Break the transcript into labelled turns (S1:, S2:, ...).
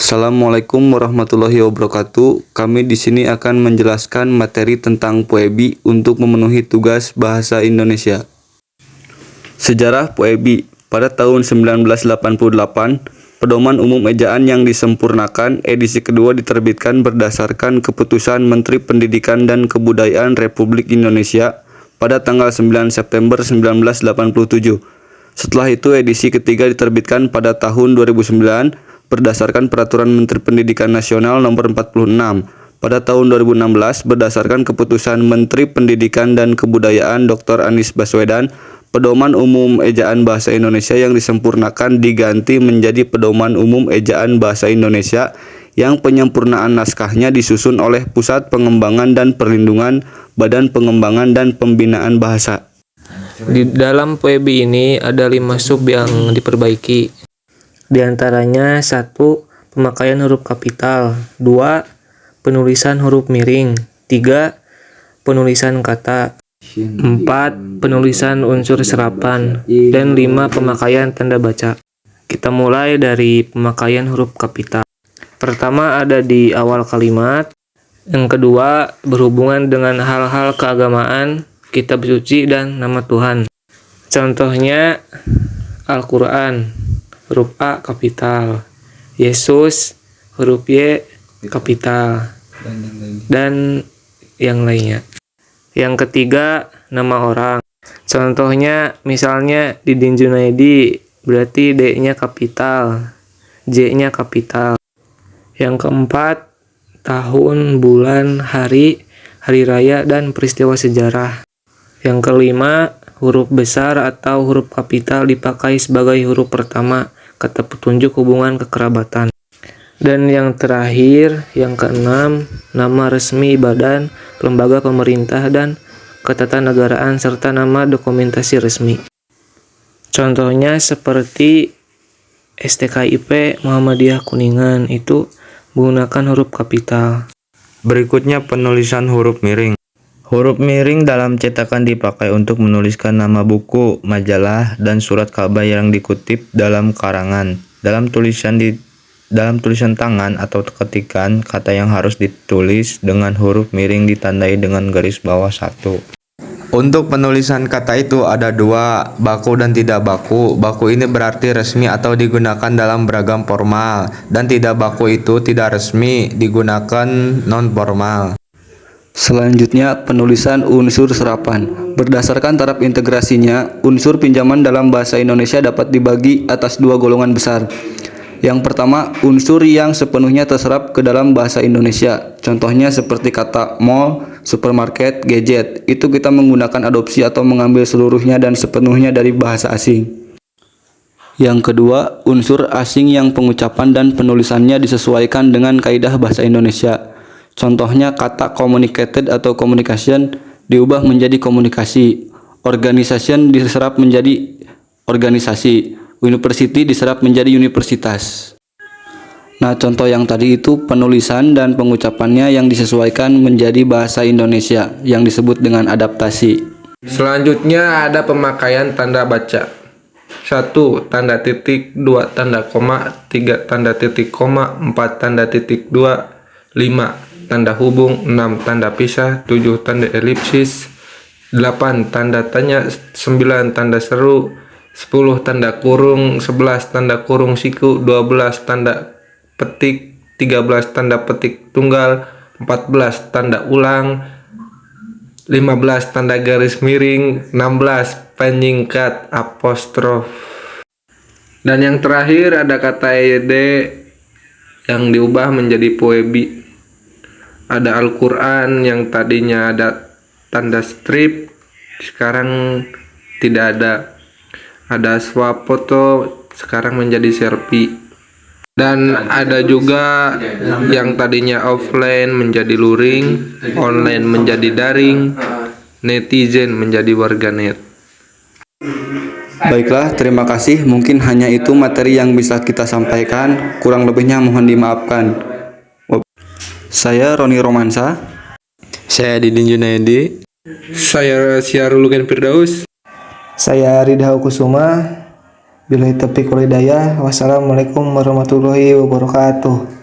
S1: Assalamualaikum warahmatullahi wabarakatuh. Kami di sini akan menjelaskan materi tentang Poebi untuk memenuhi tugas bahasa Indonesia. Sejarah Poebi. Pada tahun 1988, Pedoman Umum Ejaan yang disempurnakan edisi kedua diterbitkan berdasarkan keputusan Menteri Pendidikan dan Kebudayaan Republik Indonesia pada tanggal 9 September 1987. Setelah itu edisi ketiga diterbitkan pada tahun 2009 berdasarkan Peraturan Menteri Pendidikan Nasional Nomor 46. Pada tahun 2016 berdasarkan keputusan Menteri Pendidikan dan Kebudayaan Dr. Anies Baswedan, Pedoman Umum Ejaan Bahasa Indonesia yang disempurnakan diganti menjadi Pedoman Umum Ejaan Bahasa Indonesia yang penyempurnaan naskahnya disusun oleh Pusat Pengembangan dan Perlindungan Badan Pengembangan dan Pembinaan Bahasa.
S2: Di dalam Poebi ini ada 5 sub yang diperbaiki. Di antaranya 1. Pemakaian huruf kapital, 2. Penulisan huruf miring, 3. Penulisan kata, 4. Penulisan unsur serapan, dan 5. Pemakaian tanda baca. Kita mulai dari pemakaian huruf kapital. Pertama ada di awal kalimat. Yang kedua berhubungan dengan hal-hal keagamaan, kitab suci, dan nama Tuhan. Contohnya Al-Quran, huruf A kapital, Yesus, huruf Y kapital, dan yang lainnya. Yang ketiga, nama orang. Contohnya misalnya Didin Junaidi, berarti D-nya kapital, J-nya kapital. Yang keempat, tahun, bulan, hari, hari raya, dan peristiwa sejarah. Yang kelima, huruf besar atau huruf kapital dipakai sebagai huruf pertama, kata petunjuk hubungan kekerabatan. Dan yang terakhir, yang keenam, nama resmi badan, lembaga pemerintah, dan ketatanegaraan, serta nama dokumentasi resmi. Contohnya seperti STKIP Muhammadiyah Kuningan, itu menggunakan huruf kapital.
S3: Berikutnya penulisan huruf miring. Huruf miring dalam cetakan dipakai untuk menuliskan nama buku, majalah, dan surat kabar yang dikutip dalam karangan. Dalam tulisan tangan atau ketikan, kata yang harus ditulis dengan huruf miring ditandai dengan garis bawah 1. Untuk penulisan kata itu ada 2, baku dan tidak baku. Baku ini berarti resmi atau digunakan dalam beragam formal, dan tidak baku itu tidak resmi, digunakan non-formal.
S1: Selanjutnya, penulisan unsur serapan. Berdasarkan taraf integrasinya, unsur pinjaman dalam bahasa Indonesia dapat dibagi atas 2 golongan besar. Yang pertama, unsur yang sepenuhnya terserap ke dalam bahasa Indonesia. Contohnya seperti kata mall, supermarket, gadget. Itu kita menggunakan adopsi atau mengambil seluruhnya dan sepenuhnya dari bahasa asing. Yang kedua, unsur asing yang pengucapan dan penulisannya disesuaikan dengan kaidah bahasa Indonesia. Contohnya kata communicated atau communication diubah menjadi komunikasi, organization diserap menjadi organisasi, university diserap menjadi universitas. Nah, contoh yang tadi itu penulisan dan pengucapannya yang disesuaikan menjadi bahasa Indonesia yang disebut dengan adaptasi.
S4: Selanjutnya ada pemakaian tanda baca. 1. Tanda titik, 2. Tanda koma, 3. Tanda titik koma, 4. Tanda titik 2, 5. Tanda hubung, 6. Tanda pisah, 7. Tanda elipsis, 8. Tanda tanya, 9. Tanda seru, 10. Tanda kurung, 11. Tanda kurung siku, 12. Tanda petik, 13. Tanda petik tunggal, 14. Tanda ulang, 15. Tanda garis miring, 16. Penyingkat apostrof. Dan yang terakhir ada kata ed yang diubah menjadi Poebi. Ada Al-Quran yang tadinya ada tanda strip, sekarang tidak ada. Ada swafoto, sekarang menjadi selfie. Dan ada juga yang tadinya offline menjadi luring, online menjadi daring, netizen menjadi warganet.
S1: Baiklah, terima kasih. Mungkin hanya itu materi yang bisa kita sampaikan. Kurang lebihnya mohon dimaafkan. Saya Roni Romansa.
S3: Saya Didin Junaidi.
S4: Saya Syarul Firdaus.
S2: Saya Ridha Kusuma.
S5: Billahi taufiq wal hidayah. Wassalamualaikum warahmatullahi wabarakatuh.